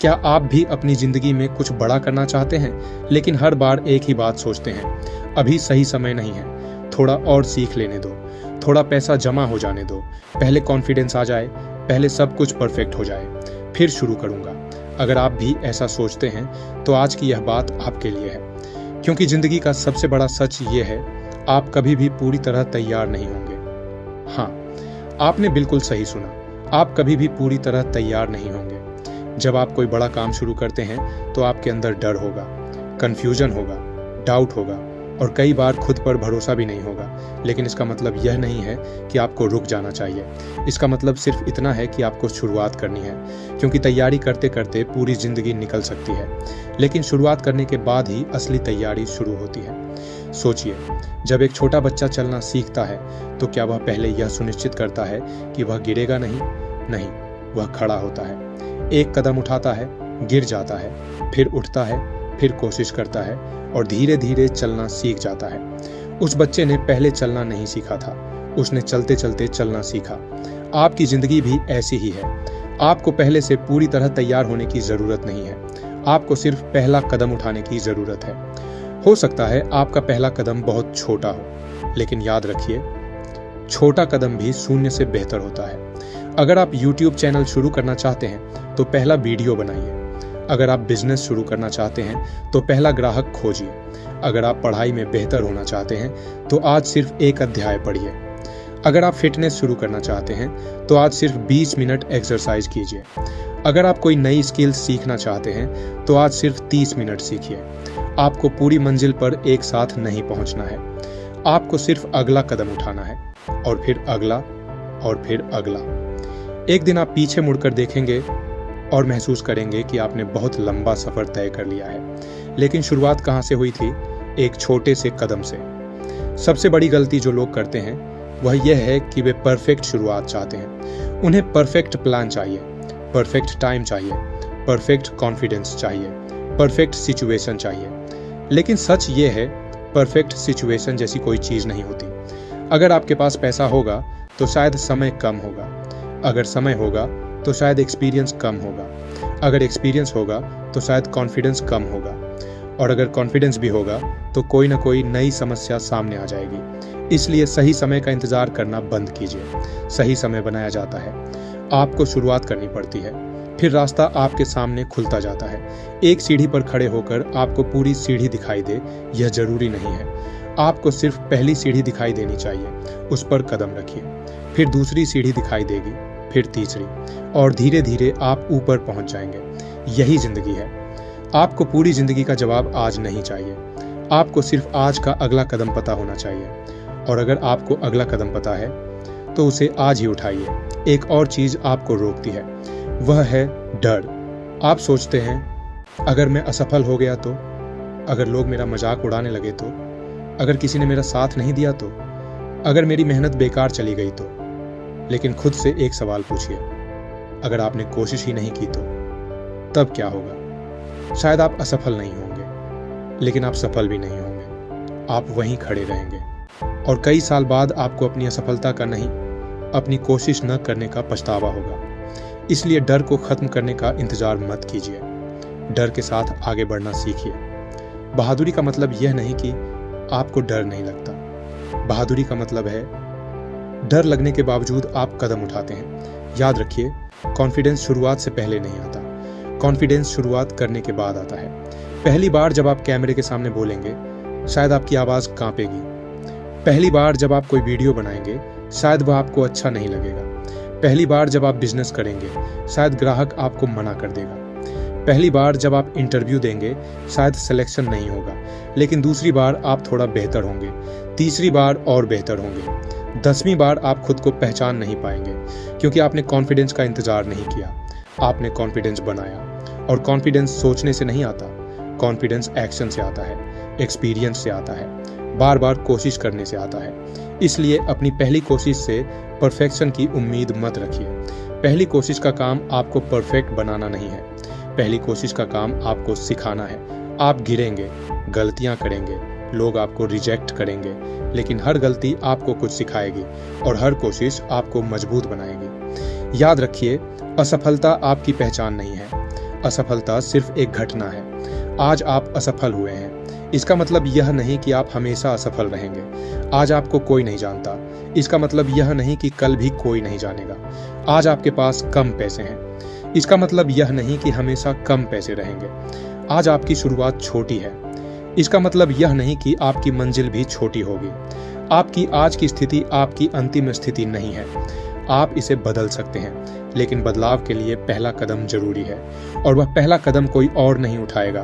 क्या आप भी अपनी जिंदगी में कुछ बड़ा करना चाहते हैं, लेकिन हर बार एक ही बात सोचते हैं, अभी सही समय नहीं है, थोड़ा और सीख लेने दो, थोड़ा पैसा जमा हो जाने दो, पहले कॉन्फिडेंस आ जाए, पहले सब कुछ परफेक्ट हो जाए, फिर शुरू करूंगा। अगर आप भी ऐसा सोचते हैं तो आज की यह बात आपके लिए है, क्योंकि जिंदगी का सबसे बड़ा सच ये है, आप कभी भी पूरी तरह तैयार नहीं होंगे। हाँ, आपने बिल्कुल सही सुना, आप कभी भी पूरी तरह तैयार नहीं होंगे। जब आप कोई बड़ा काम शुरू करते हैं तो आपके अंदर डर होगा, कन्फ्यूजन होगा, डाउट होगा और कई बार खुद पर भरोसा भी नहीं होगा। लेकिन इसका मतलब यह नहीं है कि आपको रुक जाना चाहिए। इसका मतलब सिर्फ इतना है कि आपको शुरुआत करनी है, क्योंकि तैयारी करते करते पूरी जिंदगी निकल सकती है, लेकिन शुरुआत करने के बाद ही असली तैयारी शुरू होती है। सोचिए, जब एक छोटा बच्चा चलना सीखता है तो क्या वह पहले यह सुनिश्चित करता है कि वह गिरेगा नहीं? नहीं, वह खड़ा होता है, एक कदम उठाता है, गिर जाता है, फिर उठता है, फिर कोशिश करता है और धीरे धीरे चलना सीख जाता है। उस बच्चे ने पहले चलना नहीं सीखा था, उसने चलते चलते चलना सीखा। आपकी जिंदगी भी ऐसी ही है। आपको पहले से पूरी तरह तैयार होने की जरूरत नहीं है, आपको सिर्फ पहला कदम उठाने की जरूरत है। हो सकता है आपका पहला कदम बहुत छोटा हो, लेकिन याद रखिए, छोटा कदम भी शून्य से बेहतर होता है। अगर आप YouTube चैनल शुरू करना चाहते हैं तो पहला वीडियो बनाइए। अगर आप बिजनेस शुरू करना चाहते हैं तो पहला ग्राहक खोजिए। अगर आप पढ़ाई में बेहतर होना चाहते हैं तो आज सिर्फ एक अध्याय पढ़िए। अगर आप फिटनेस शुरू करना चाहते हैं तो आज सिर्फ 20 मिनट एक्सरसाइज कीजिए। अगर आप कोई नई स्किल सीखना चाहते हैं तो आज सिर्फ 30 मिनट सीखिए। आपको पूरी मंजिल पर एक साथ नहीं पहुंचना है, आपको सिर्फ अगला कदम उठाना है, और फिर अगला, और फिर अगला। एक दिन आप पीछे मुड़कर देखेंगे और महसूस करेंगे कि आपने बहुत लंबा सफर तय कर लिया है। लेकिन शुरुआत कहाँ से हुई थी? एक छोटे से कदम से। सबसे बड़ी गलती जो लोग करते हैं वह यह है कि वे परफेक्ट शुरुआत चाहते हैं। उन्हें परफेक्ट प्लान चाहिए, परफेक्ट टाइम चाहिए, परफेक्ट कॉन्फिडेंस चाहिए, परफेक्ट सिचुएशन चाहिए। लेकिन सच ये है, परफेक्ट सिचुएशन जैसी कोई चीज़ नहीं होती। अगर आपके पास पैसा होगा तो शायद समय कम होगा, अगर समय होगा तो शायद एक्सपीरियंस कम होगा, अगर एक्सपीरियंस होगा तो शायद कॉन्फिडेंस कम होगा, और अगर कॉन्फिडेंस भी होगा तो कोई ना कोई नई समस्या सामने आ जाएगी। इसलिए सही समय का इंतजार करना बंद कीजिए। सही समय बनाया जाता है, आपको शुरुआत करनी पड़ती है, फिर रास्ता आपके सामने खुलता जाता है। एक सीढ़ी पर खड़े होकर आपको पूरी सीढ़ी दिखाई दे, यह जरूरी नहीं है। आपको सिर्फ पहली सीढ़ी दिखाई देनी चाहिए, उस पर कदम रखिए, फिर दूसरी सीढ़ी दिखाई देगी, फिर तीसरी, और धीरे धीरे आप ऊपर पहुंच जाएंगे। यही जिंदगी है। आपको पूरी जिंदगी का जवाब आज नहीं चाहिए, आपको सिर्फ आज का अगला कदम पता होना चाहिए। और अगर आपको अगला कदम पता है तो उसे आज ही उठाइए। एक और चीज आपको रोकती है, वह है डर। आप सोचते हैं, अगर मैं असफल हो गया तो, अगर लोग मेरा मजाक उड़ाने लगे तो, अगर किसी ने मेरा साथ नहीं दिया तो, अगर मेरी मेहनत बेकार चली गई तो। लेकिन खुद से एक सवाल पूछिए, अगर आपने कोशिश ही नहीं की तो तब क्या होगा? शायद आप असफल नहीं होंगे, लेकिन आप सफल भी नहीं होंगे। आप वहीं खड़े रहेंगे, और कई साल बाद आपको अपनी असफलता का नहीं, अपनी कोशिश न करने का पछतावा होगा। इसलिए डर को खत्म करने का इंतजार मत कीजिए, डर के साथ आगे बढ़ना सीखिए। बहादुरी का मतलब यह नहीं कि आपको डर नहीं लगता। बहादुरी का मतलब है, डर लगने के बावजूद आप कदम उठाते हैं। याद रखिए, कॉन्फिडेंस शुरुआत से पहले नहीं आता, कॉन्फिडेंस शुरुआत करने के बाद आता है। पहली बार जब आप कैमरे के सामने बोलेंगे, शायद आपकी आवाज़ कांपेगी। पहली बार जब आप कोई वीडियो बनाएंगे, शायद वह आपको अच्छा नहीं लगेगा। पहली बार जब आप बिजनेस करेंगे, शायद ग्राहक आपको मना कर देगा। पहली बार जब आप इंटरव्यू देंगे, शायद सिलेक्शन नहीं होगा, लेकिन दूसरी बार आप थोड़ा बेहतर होंगे, तीसरी बार और बेहतर होंगे, 10वीं बार आप खुद को पहचान नहीं पाएंगे, क्योंकि आपने कॉन्फिडेंस का इंतजार नहीं किया, आपने कॉन्फिडेंस बनाया। और कॉन्फिडेंस सोचने से नहीं आता, कॉन्फिडेंस एक्शन से आता है, एक्सपीरियंस से आता है, बार बार कोशिश करने से आता है। इसलिए अपनी पहली कोशिश से परफेक्शन की उम्मीद मत रखिए। पहली कोशिश का काम आपको परफेक्ट बनाना नहीं है, पहली कोशिश का काम आपको सिखाना है। आप गिरेंगे, गलतियां करेंगे, लोग आपको रिजेक्ट करेंगे, लेकिन हर गलती आपको कुछ सिखाएगी और हर कोशिश आपको मजबूत बनाएगी। याद रखिए, असफलता आपकी पहचान नहीं है, असफलता सिर्फ एक घटना है। आज आप असफल हुए हैं, इसका मतलब यह नहीं कि आप हमेशा असफल रहेंगे। आज आपको कोई नहीं जानता, इसका मतलब यह नहीं कि कल भी कोई नहीं जानेगा। आज आपके पास कम पैसे हैं, इसका मतलब यह नहीं कि हमेशा कम पैसे रहेंगे। आज आपकी शुरुआत छोटी है, इसका मतलब यह नहीं कि आपकी मंजिल भी छोटी होगी। आपकी आज की स्थिति आपकी अंतिम स्थिति नहीं है। आप इसे बदल सकते हैं, लेकिन बदलाव के लिए पहला कदम जरूरी है, और वह पहला कदम कोई और नहीं उठाएगा,